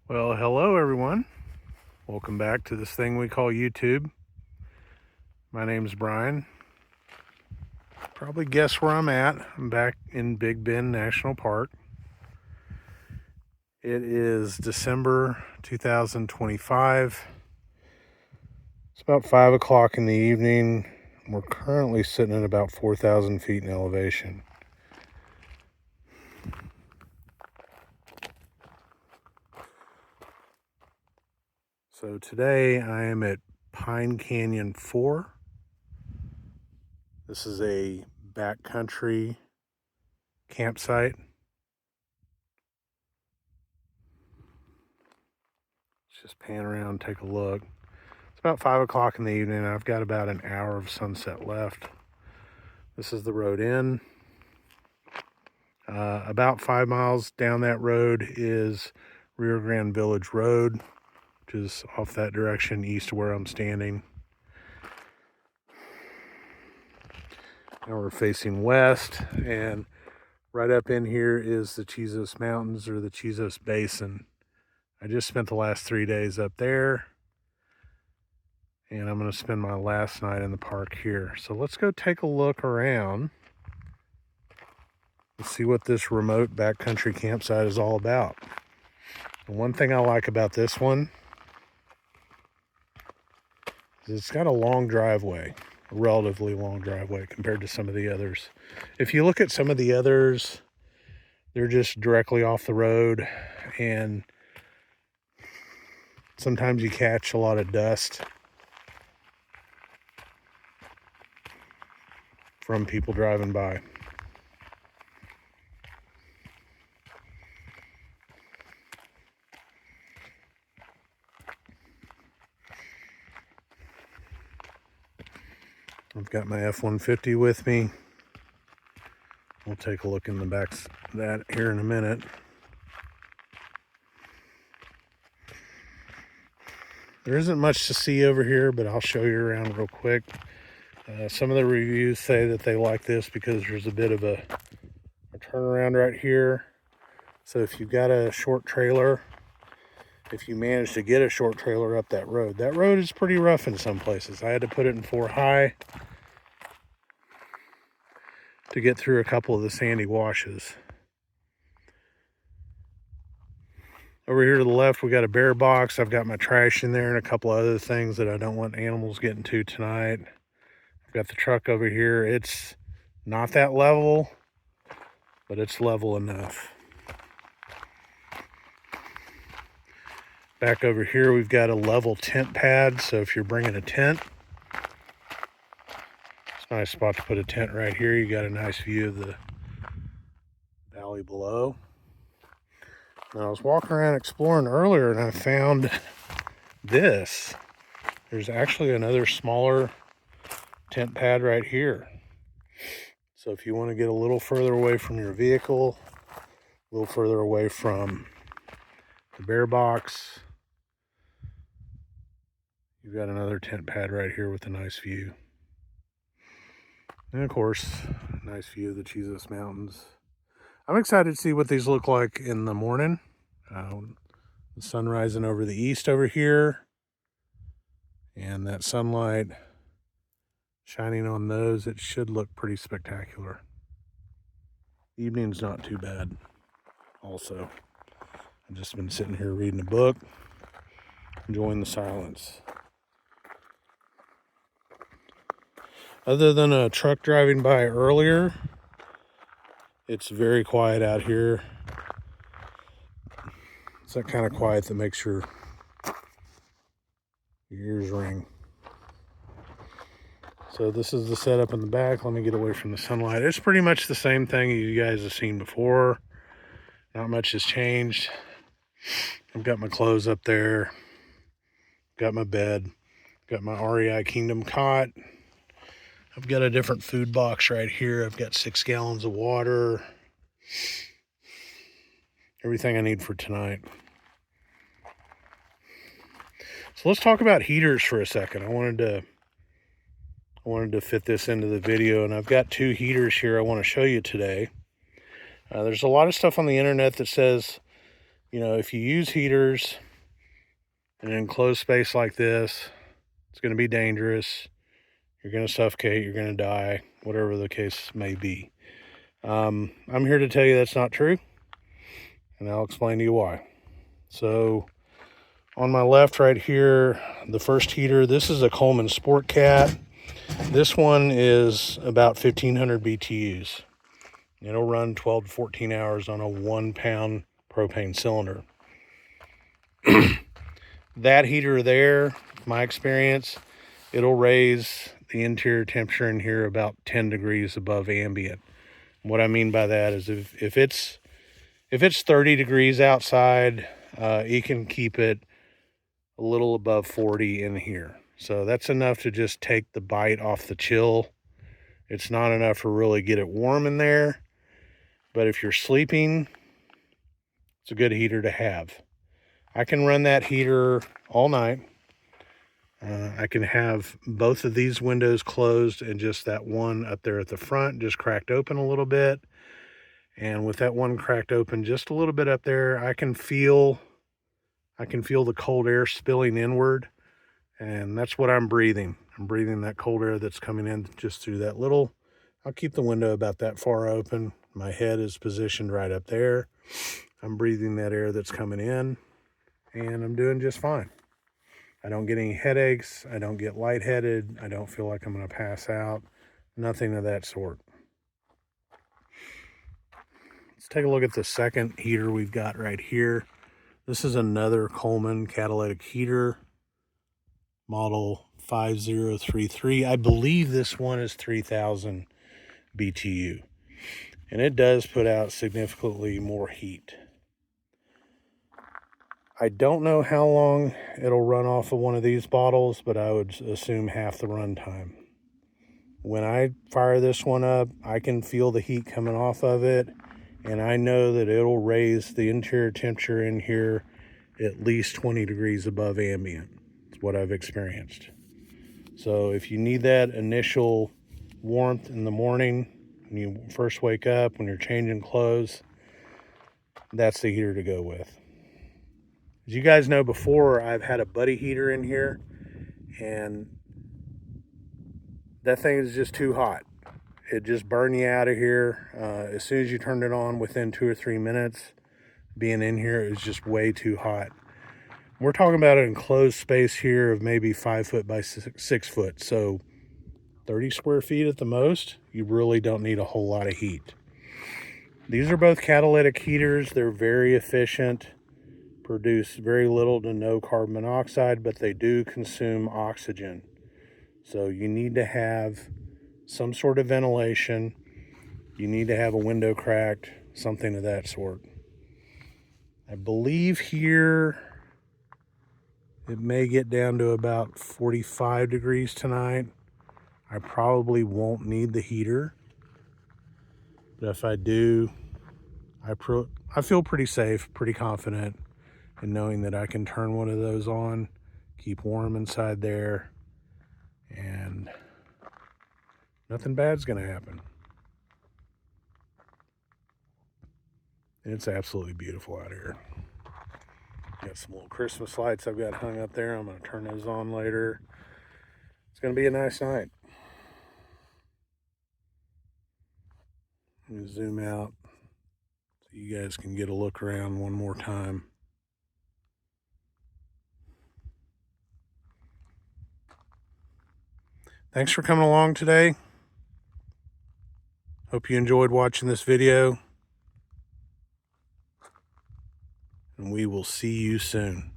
Well, hello everyone. Welcome back to this thing we call YouTube. My name's Brian. Probably guess where I'm at. I'm back in Big Bend National Park. It is December 2025. It's about 5 o'clock in the evening. We're currently sitting at about 4,000 feet in elevation. So today I am at Pine Canyon 4. This is a backcountry campsite. Let's just pan around, take a look. It's about 5 o'clock in the evening. I've got about an hour of sunset left. This is the road in. About 5 miles down that road is Rio Grande Village Road, which is off that direction east of where I'm standing. Now we're facing west, and right up in here is the Chizos Mountains, or the Chizos Basin. I just spent the last 3 days up there, and I'm going to spend my last night in the park here. So let's go take a look around and see what this remote backcountry campsite is all about. The one thing I like about this one is it's got a long driveway, a relatively long driveway compared to some of the others. If you look at some of the others, they're just directly off the road, and sometimes you catch a lot of dust from people driving by. I've got my F-150 with me. We'll take a look in the back of that here in a minute. There isn't much to see over here, but I'll show you around real quick. Some of the reviews say that they like this because there's a bit of a turnaround right here. So if you've got a short trailer, if you manage to get a short trailer up that road is pretty rough in some places. I had to put it in 4 high to get through a couple of the sandy washes. Over here to the left, we got a bear box. I've got my trash in there and a couple of other things that I don't want animals getting to tonight. I've got the truck over here. It's not that level, but it's level enough. Back over here, we've got a level tent pad. So if you're bringing a tent, it's a nice spot to put a tent right here. You got a nice view of the valley below. Now, I was walking around exploring earlier and I found this. There's actually another smaller tent pad right here. So if you want to get a little further away from your vehicle, a little further away from the bear box, you've got another tent pad right here with a nice view. And of course, a nice view of the Chizos Mountains. I'm excited to see what these look like in the morning. The sun rising over the east over here, and that sunlight shining on those, it should look pretty spectacular. Evening's not too bad also. I've just been sitting here reading a book, enjoying the silence. Other than a truck driving by earlier, it's very quiet out here. It's that kind of quiet that makes your ears ring. So this is the setup in the back. Let me get away from the sunlight. It's pretty much the same thing you guys have seen before. Not much has changed. I've got my clothes up there. Got my bed. Got my REI Kingdom cot. I've got a different food box right here. I've got 6 gallons of water. Everything I need for tonight. So let's talk about heaters for a second. I wanted to fit this into the video, and I've got 2 heaters here I want to show you today. There's a lot of stuff on the internet that says You know, if you use heaters in an enclosed space like this, it's going to be dangerous. You're going to suffocate, you're going to die, whatever the case may be. I'm here to tell you that's not true, and I'll explain to you why. So on my left right here, the first heater, this is a Coleman Sport Cat. This one is about 1500 BTUs. It'll run 12 to 14 hours on a 1 pound propane cylinder. That heater there, my experience, it'll raise the interior temperature in here about 10 degrees above ambient. What I mean by that is if it's 30 degrees outside, you can keep it a little above 40 in here. So that's enough to just take the bite off the chill. It's not enough to really get it warm in there. But if you're sleeping, it's a good heater to have. I can run that heater all night. I can have both of these windows closed and just that one up there at the front just cracked open a little bit. And with that one cracked open just a little bit up there, I can feel the cold air spilling inward. And that's what I'm breathing. I'm breathing that cold air that's coming in just through that little, I'll keep the window about that far open. My head is positioned right up there. I'm breathing that air that's coming in, and I'm doing just fine. I don't get any headaches. I don't get lightheaded. I don't feel like I'm going to pass out. Nothing of that sort. Let's take a look at the second heater we've got right here. This is another Coleman catalytic heater, model 5033. I believe this one is 3000 BTU, and it does put out significantly more heat. I don't know how long it'll run off of one of these bottles, but I would assume half the run time. When I fire this one up, I can feel the heat coming off of it, and I know that it'll raise the interior temperature in here at least 20 degrees above ambient. It's what I've experienced. So if you need that initial warmth in the morning, when you first wake up, when you're changing clothes, that's the heater to go with. As you guys know, before, I've had a buddy heater in here, and that thing is just too hot. It just burned you out of here. As soon as you turned it on, within 2 or 3 minutes being in here, it was just way too hot. We're talking about an enclosed space here of maybe 5 foot by 6 foot. So 30 square feet at the most. You really don't need a whole lot of heat. These are both catalytic heaters. They're very efficient, produce very little to no carbon monoxide, but they do consume oxygen. So you need to have some sort of ventilation. You need to have a window cracked, something of that sort. I believe here it may get down to about 45 degrees tonight. I probably won't need the heater, but if I do, I feel pretty safe, pretty confident in knowing that I can turn one of those on, keep warm inside there, and nothing bad's gonna happen. And it's absolutely beautiful out here. Got some little Christmas lights I've got hung up there. I'm gonna turn those on later. It's gonna be a nice night. Let me zoom out so you guys can get a look around one more time. Thanks for coming along today. Hope you enjoyed watching this video, and we will see you soon.